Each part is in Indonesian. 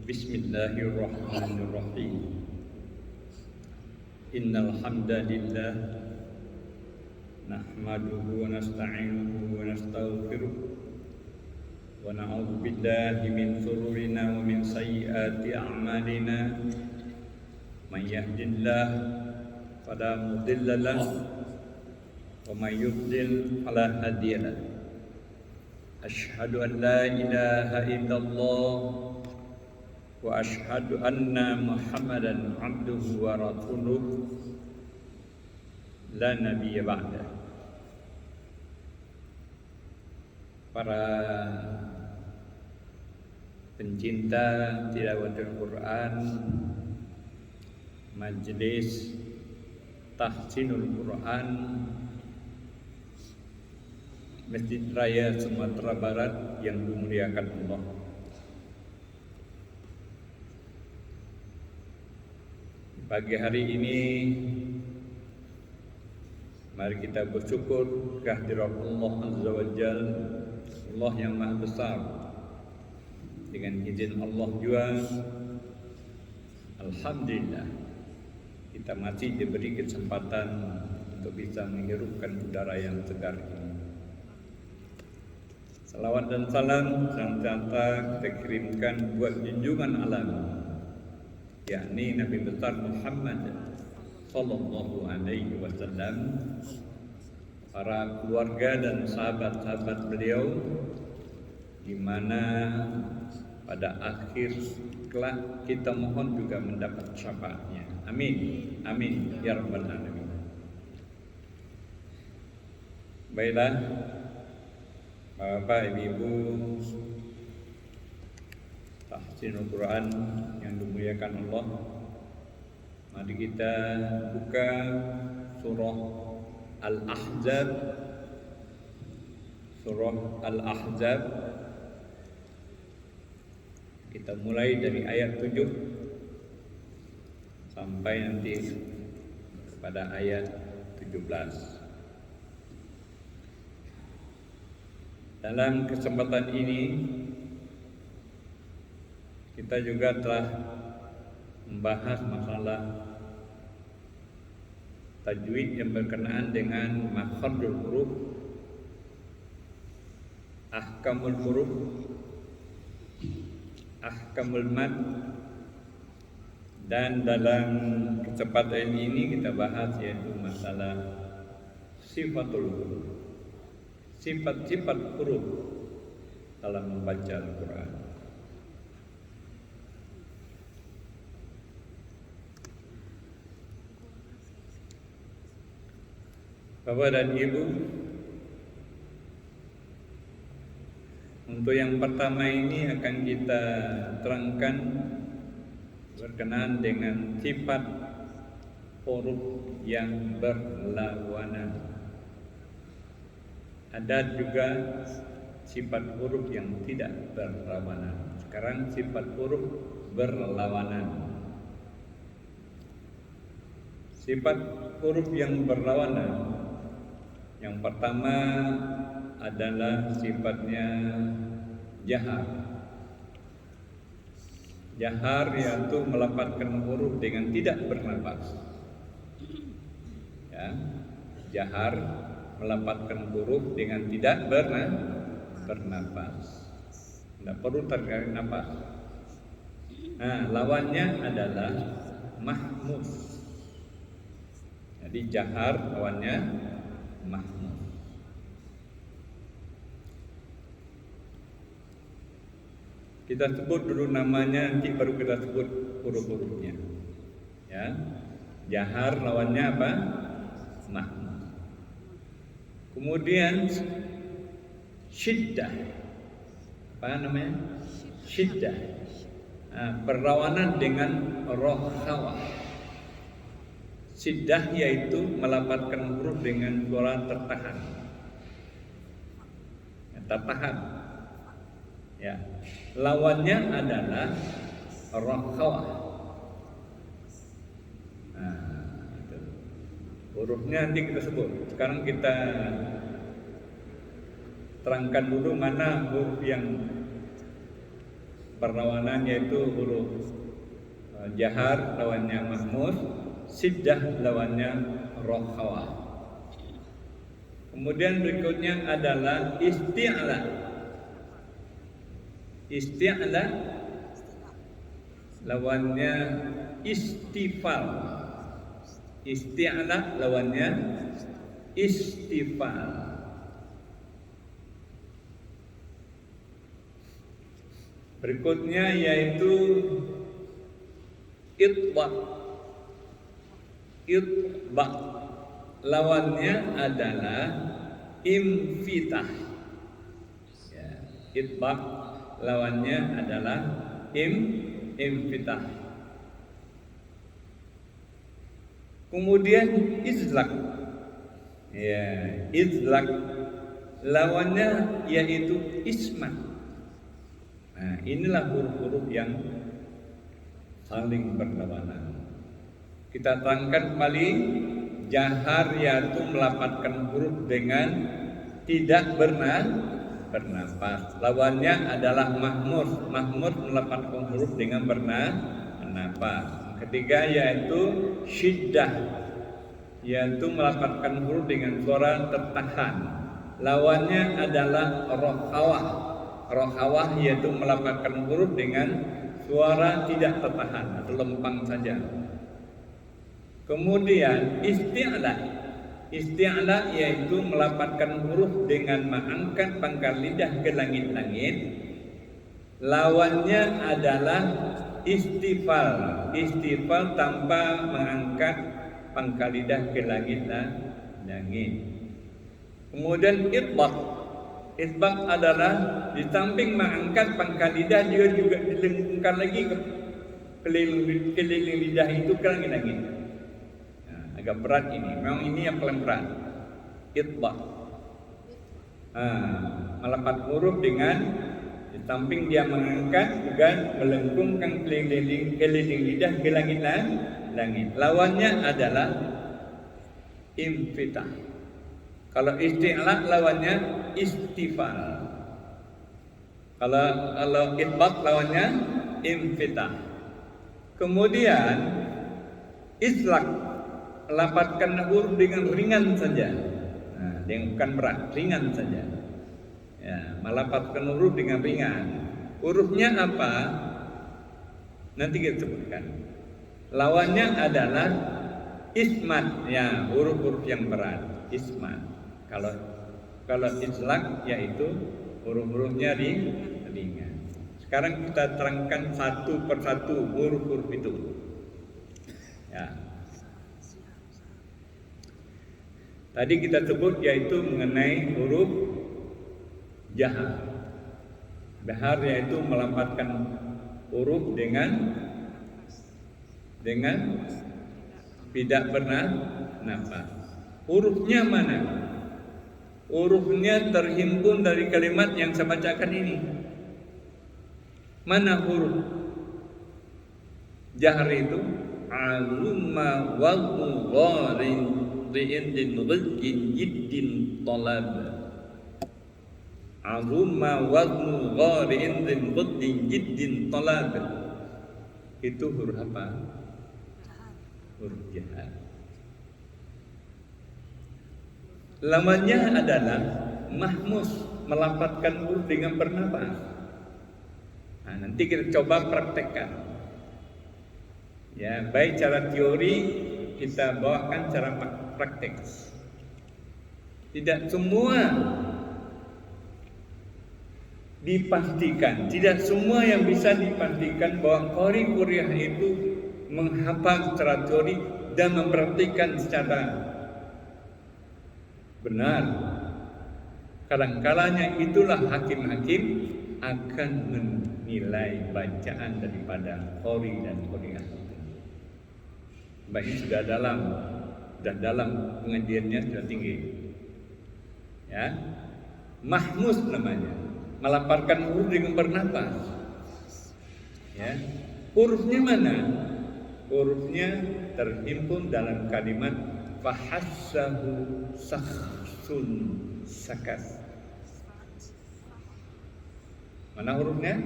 Bismillahirrahmanirrahim. Innal hamdalillah nahmaduhu wa nasta'inuhu wa nastaghfiruh wa na'udzu billahi min shururina wa min sayyiati a'malina. May yahdihillahu fala mudilla lahu wa may yudlil fala hadiya lahu. Asyhadu an la ilaha illallah wa asyhadu anna Muhammadan abduhu wa rasuluh la nabiyya ba'da. Para pencinta tilawatul Quran, majelis tahsinul Quran Masjid Raya Sumatera Barat yang dimuliakan Allah. Pagi hari ini mari kita bersyukur kehadirat Allah Azza wa Jalla, Allah yang Maha Besar. Dengan izin Allah juga, alhamdulillah kita masih diberi kesempatan untuk bisa menghirupkan udara yang segar ini. Salawat dan salam senantiasa kita kirimkan buat junjungan alam, yakni Nabi besar Muhammad sallallahu alaihi wasallam, para keluarga dan sahabat-sahabat beliau, di mana pada akhir kelak kita mohon juga mendapat syafaatnya. Amin, amin ya rabbal alamin. Baiklah, Bapak, Ibu, tahsinul Quran yang dimuliakan Allah, mari kita buka surah Al-Ahzab. Surah Al-Ahzab, kita mulai dari ayat 7 sampai nanti pada ayat 17. Dalam kesempatan ini kita juga telah membahas masalah tajwid yang berkenaan dengan makharijul huruf, ahkamul huruf, ahkamul mad, dan dalam kesempatan ini kita bahas yaitu masalah sifatul huruf, sifat-sifat huruf dalam membaca Al-Quran. Bapak dan Ibu, untuk yang pertama ini akan kita terangkan berkenaan dengan sifat huruf yang berlawanan. Ada juga sifat huruf yang tidak berlawanan. Sekarang sifat huruf berlawanan. Sifat huruf yang berlawanan, yang pertama adalah sifatnya jahar. Jahar yaitu melafazkan huruf dengan tidak bernafas. Ya, jahar melafazkan huruf dengan tidak bernafas. Tidak perlu tarik nafas. Nah, lawannya adalah mahmus. Jadi jahar lawannya mahmus. Kita sebut dulu namanya, nanti baru kita sebut huruf-hurufnya. Ya, jahar lawannya apa? Mahmus. Kemudian syiddah, apa namanya? Syiddah, berlawanan dengan rokhawah. Syiddah yaitu melafazkan huruf dengan suara tertahan. Tertahan. Ya, lawannya adalah rokhawah. Hurufnya nanti kita sebut. Sekarang kita terangkan dulu mana huruf yang perlawanan yaitu huruf jahar lawannya mahmuz, siddah lawannya rokhawah. Kemudian berikutnya adalah isti'la. Isti'la lawannya istifal. Isti'la lawannya istifal. Berikutnya yaitu itbaq. Itbaq lawannya adalah infitah. Ya, itbaq lawannya adalah infitah. Kemudian izlaq. Ya, izlaq lawannya yaitu ismat. Nah, inilah huruf-huruf yang saling berlawanan. Kita terangkan kembali, jahar yaitu melapatkan huruf dengan tidak bernafas. Lawannya adalah mahmuz. Mahmuz melapatkan huruf dengan bernafas. Ketiga yaitu syiddah, yaitu melapatkan huruf dengan suara tertahan. Lawannya adalah rokhawah. Rokhawah yaitu melapatkan huruf dengan suara tidak tertahan atau lempang saja. Kemudian isti'la. Isti'la yaitu melapatkan huruf dengan mengangkat pangkal lidah ke langit-langit. Lawannya adalah istifal. Istifal tanpa mengangkat pangkal lidah ke langit-langit. Kemudian itbaq. Itbaq adalah di samping mengangkat pangkal lidah juga dilengkungkan lagi ke keliling lidah itu ke langit-langit. Agak berat ini, memang ini yang paling berat. Itbaq. Melapat huruf dengan di samping dia mengangkat juga melengkungkan keliling lidah ke langit. Lawannya adalah infitah. Kalau isti'la lawannya istifal. Kalau itbaq lawannya infitah. Kemudian izlaq. Lapatkan huruf dengan ringan saja. Nah, yang bukan berat, ringan saja. Ya, melapatkan huruf dengan ringan. Hurufnya apa? Nanti kita sebutkan. Lawannya adalah ismat, ya, huruf-huruf yang berat, ismat. Kalau izlaq yaitu huruf-hurufnya ringan. Sekarang kita terangkan satu persatu huruf-huruf itu. Ya. Tadi kita sebut yaitu mengenai huruf jahar. Jahar yaitu melapatkan huruf dengan tidak bernafas. Hurufnya mana? Hurufnya terhimpun dari kalimat yang saya bacakan ini. Mana huruf jahar itu? Alumma wa gharin ri'indin rizkin jiddin talab. Azumma waznu ghari'indin rizkin jiddin talab. Itu huruf apa? Huruf jahar. Lawannya adalah mahmuz, melapatkan huruf dengan bernafas. Nah, nanti kita coba praktekkan. Ya, baik cara teori kita bawakan cara praktek. Tidak semua dipastikan, tidak semua yang bisa dipastikan bahwa qori Qur'an itu menghafal secara teori dan mempraktikkan secara benar. Kadang-kalanya itulah hakim-hakim akan menilai bacaan daripada qori dan Qur'an. Baik sudah dalam pengajiannya sudah tinggi. Ya, mahmuz namanya, melapatkan huruf dengan bernafas. Ya, hurufnya mana? Hurufnya terhimpun dalam kalimat fahassahu sakhsun sakas. Mana hurufnya?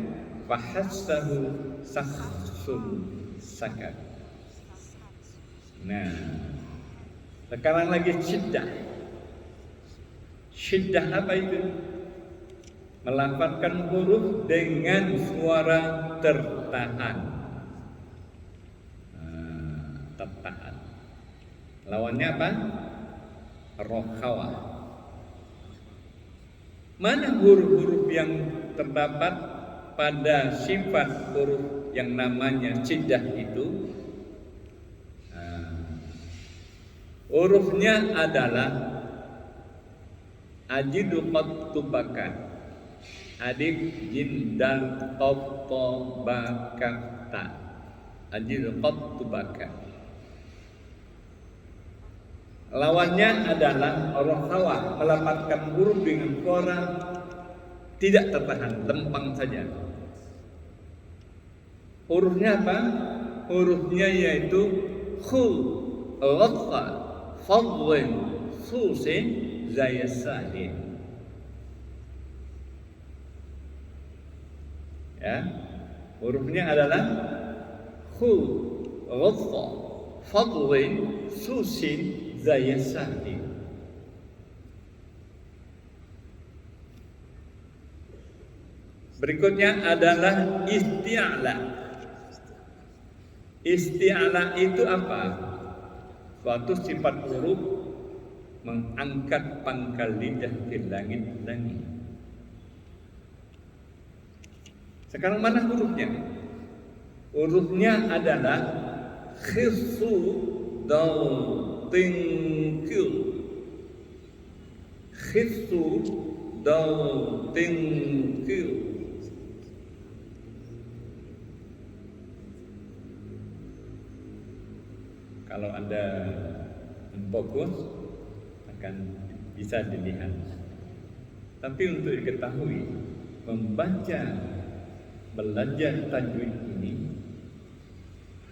fahassahu sakhsun sakat. Nah, sekarang lagi syiddah. Syiddah apa itu? Melafalkan huruf dengan suara tertahan. Tertahan. Lawannya apa? Rokhawah. Mana huruf-huruf yang terdapat pada sifat huruf yang namanya syiddah itu? Hurufnya adalah ajidu qad tubakan, alif jim dal qaf ta ba kaf ta, ajidu qad tubakan. Lawannya adalah rokhawah, melafalkan huruf dengan suara tidak tertahan, lempang saja. Hurufnya apa? Hurufnya yaitu khul, ghatha, fadlin, susin, zayasahin. Ya, hurufnya adalah khul, ghatha, fadlin, susin, zayasahin. Berikutnya adalah isti'la. Isti'la itu apa? Suatu sifat huruf mengangkat pangkal lidah ke langit-langit. Sekarang mana hurufnya? Hurufnya adalah khisu dal tingkil. Khisu dal tingkil. Kalau Anda fokus akan bisa dilihat. Tapi untuk diketahui, membaca belajar tajwid ini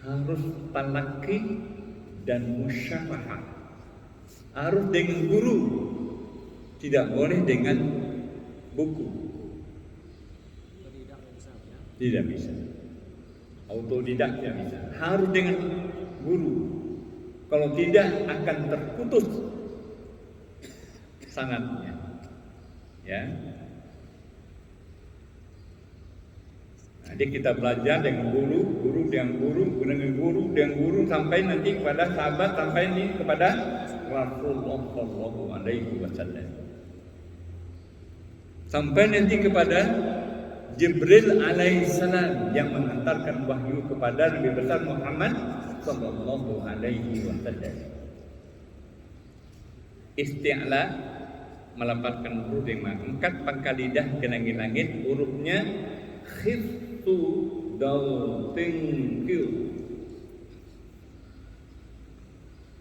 harus talaqi dan musyafahah. Harus dengan guru, tidak boleh dengan buku. Tidak bisa. Autodidak tidak bisa. Harus dengan guru. Kalau tidak akan terputus sangatnya. Ya. Jadi kita belajar dengan guru, dengan guru sampai nanti kepada sahabat, sampai ini kepada Rasulullah Shallallahu Alaihi Wasallam. Sampai nanti kepada Jibril alaihissalam yang mengantarkan wahyu kepada Nabi besar Muhammad sallallahu alaihi wasallam. Isti'la melafalkan huruf yang mengangkat pangkal lidah ke langit-langit, hurufnya khiftu dal tingkil.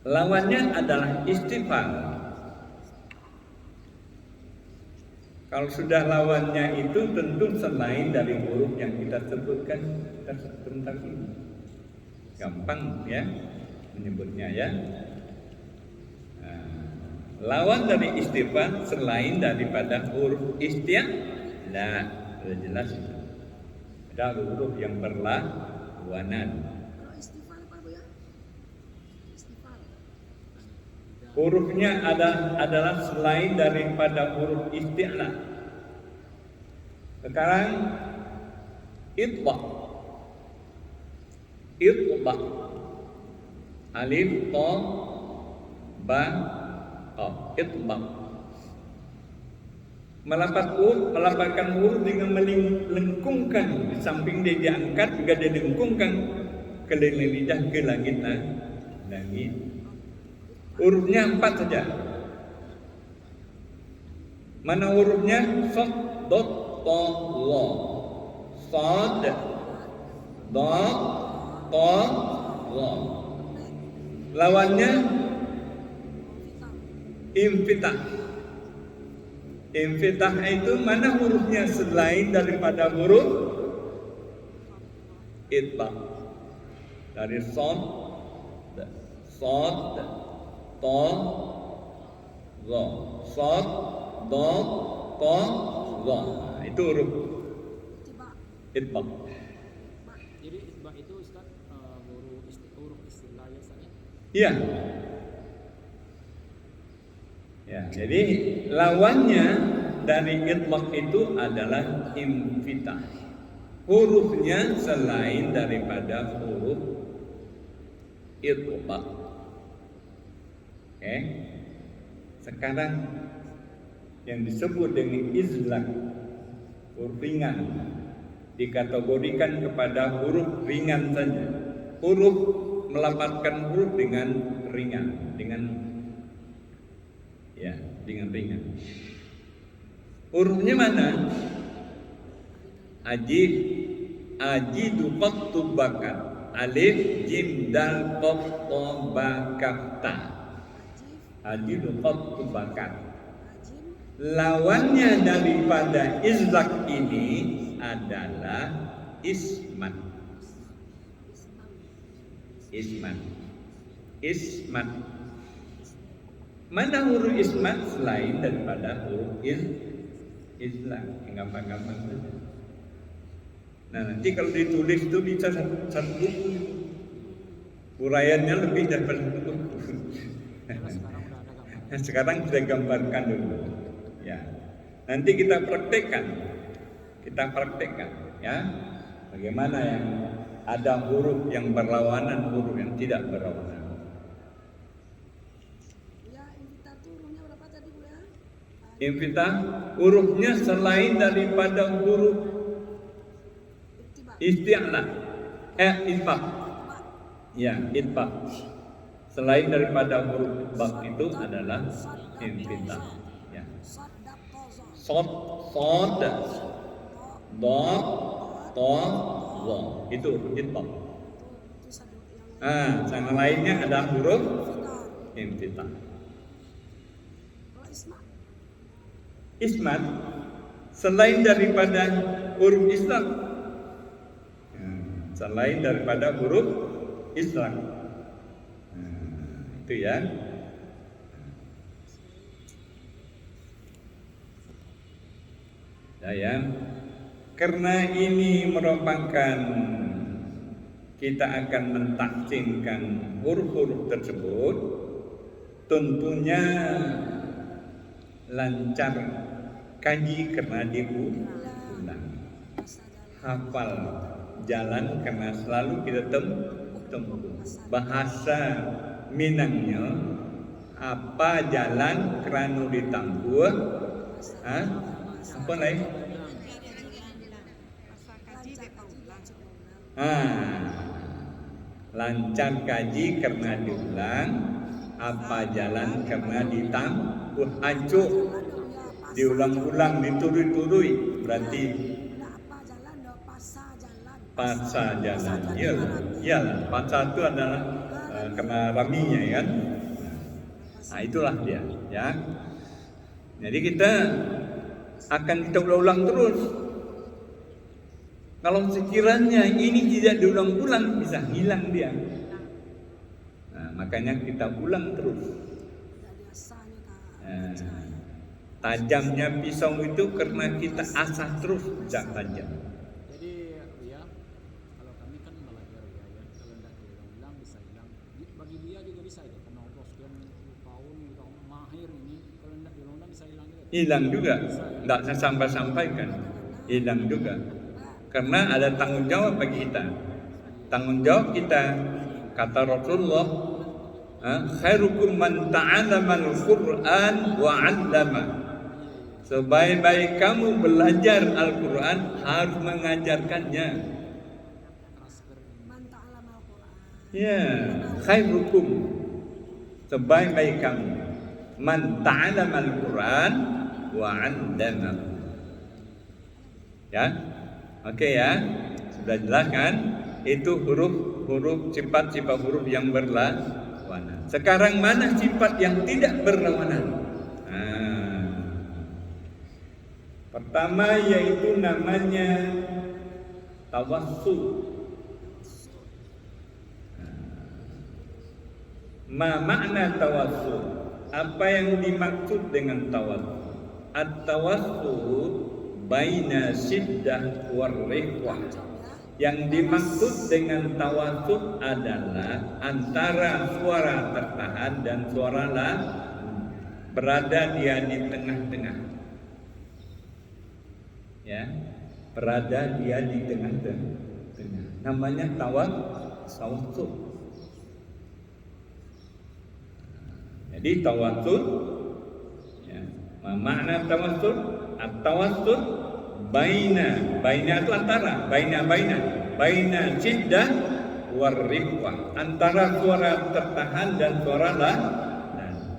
Lawannya adalah istifal. Kalau sudah lawannya itu tentu selain dari huruf yang kita sebutkan sebentar ini. Gampang ya menyebutnya ya. Lawan dari istifal selain daripada huruf isti'la, sudah jelas itu. Ada huruf yang berlawanan. Hurufnya adalah selain daripada huruf isti'la. Sekarang itbaq. Itbaq. Alif, ta, ba, qaf. Itbaq. Melafalkan huruf dengan melengkungkan, di samping dia diangkat juga dia dilengkungkan ke lidah ke langit. Hurufnya 4 saja. Mana hurufnya? Sad, dot, ta, la. Sad, dot, ta, la. Lawannya infitah. Infitah itu mana hurufnya selain daripada huruf itbaq? Dari sad, ta, za. Sad, dot, ta, za. Itu huruf Itbaq. Jadi itbaq itu Ustaz huruf istilah ya Ustaz ya? Iya. Ya, jadi lawannya dari itbaq itu adalah infitah. Hurufnya selain daripada huruf itbaq. Oke. Sekarang yang disebut dengan izlaq, huruf ringan, dikategorikan kepada huruf ringan saja. Huruf melafalkan huruf dengan ringan, dengan ringan. Hurufnya mana? Ajib, ajidu qattubakat, alif, jim, dal, qaf, ta, ba, kaf, ta. Ajidu qattubakat. Lawannya daripada izlaq ini adalah ismat. Mana huruf ismat selain daripada huruf izlaq? Gampang-gampang saja. Nah, nanti kalau ditulis itu bisa satu buku. Uraiannya lebih daripada satu buku. Sekarang sudah gambarkan dulu. Ya. Nanti kita praktekkan. Ya. Bagaimana yang ada huruf yang berlawanan, huruf yang tidak berlawanan. Infitah hurufnya selain daripada huruf isti'la, itbaq. Ya, itbaq. Selain daripada huruf itbaq itu adalah infitah. Ya. Sod, dad, ta, za. Itu itbaq. Yang lainnya ada huruf infitah. Ismat selain daripada huruf Islam, selain daripada huruf Islam, itu ya. Karena ini merupakan kita akan mentaksimkan huruf-huruf tersebut, tentunya lancar kaji karena diulang, hafal jalan karena selalu kita tempuh. Bahasa Minangnya apa jalan kerana ditampuh, apa lain? Lancar kaji karena diulang, apa jalan karena ditampuh. Hancur diulang-ulang, diturui-turui, berarti pasa jalan. Iyalah, pasa itu adalah kena raminya kan. Nah, itulah dia ya. Jadi kita akan kita ulang terus. Kalau sekiranya ini tidak diulang-ulang, bisa hilang dia. Nah, makanya kita ulang terus. Tajamnya pisau itu karena kita asah terus bisa tajam. Jadi ya, kalau kami kan belajar ya, kalau tidak diulang-ulang bisa hilang. Bagi dia juga bisa ya, karena Allah sekian tahun mahir ini, kalau tidak diulang-ulang bisa hilang juga. Hilang juga, tidak saya sampaikan. Hilang juga, karena ada tanggung jawab bagi kita. Tanggung jawab kita, kata Rasulullah, khairukum man ta'allama al-Qur'an wa 'allama. Sebaik-baik kamu belajar Al-Quran harus mengajarkannya. Ya, khairukum, sebaik-baik kamu, man ta'allama Al-Quran wa 'allama. Ya, oke ya, sudah jelas kan? Itu huruf sifat-sifat huruf yang berlawanan. Sekarang mana sifat yang tidak berlawanan? Pertama yaitu namanya tawassul. Ma makna tawassul? Apa yang dimaksud dengan tawassul? At-tawassul baina siddah warriqwah. Yang dimaksud dengan tawasud adalah antara suara tertahan dan suara la, berada dia di tengah-tengah. Ya, berada dia di tengah-tengah. Namanya tawasud. Jadi tawasud, ya, makna tawasud, at-tawasud baina itu antara, baina siddah warriqwah, antara suara tertahan dan suara la.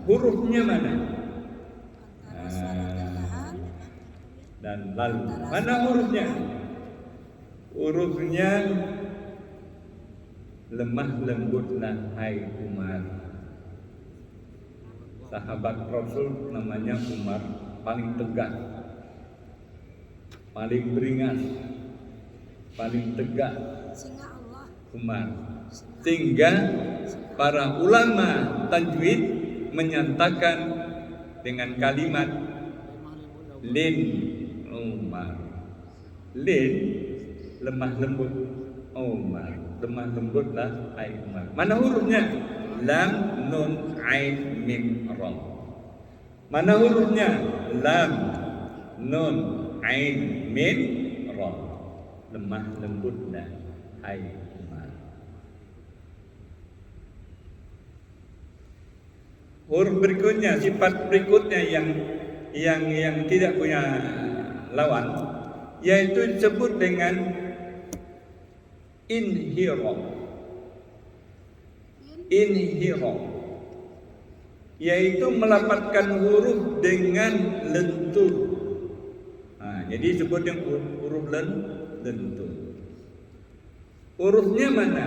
Hurufnya mana? Dan lalu mana hurufnya? Hurufnya lemah lembutlah hai Umar. Sahabat Rasul namanya Umar, paling tegas, paling beringas, paling tegak Umar. Sehingga para ulama tajwid menyatakan dengan kalimat lin Umar. Lin lemah lembut, Umar lemah lembutlah hai Umar. Mana hurufnya? Lam, nun, ain, mim, ra. Mana hurufnya? Lam, nun, ain, mim, ra. Lemah lembutlah hai Umar. Huruf berikutnya, sifat berikutnya yang tidak punya lawan, yaitu disebut dengan inhiraf. Inhiraf yaitu melapatkan huruf dengan lentur. Jadi disebut dengan huruf lentur. Hurufnya mana?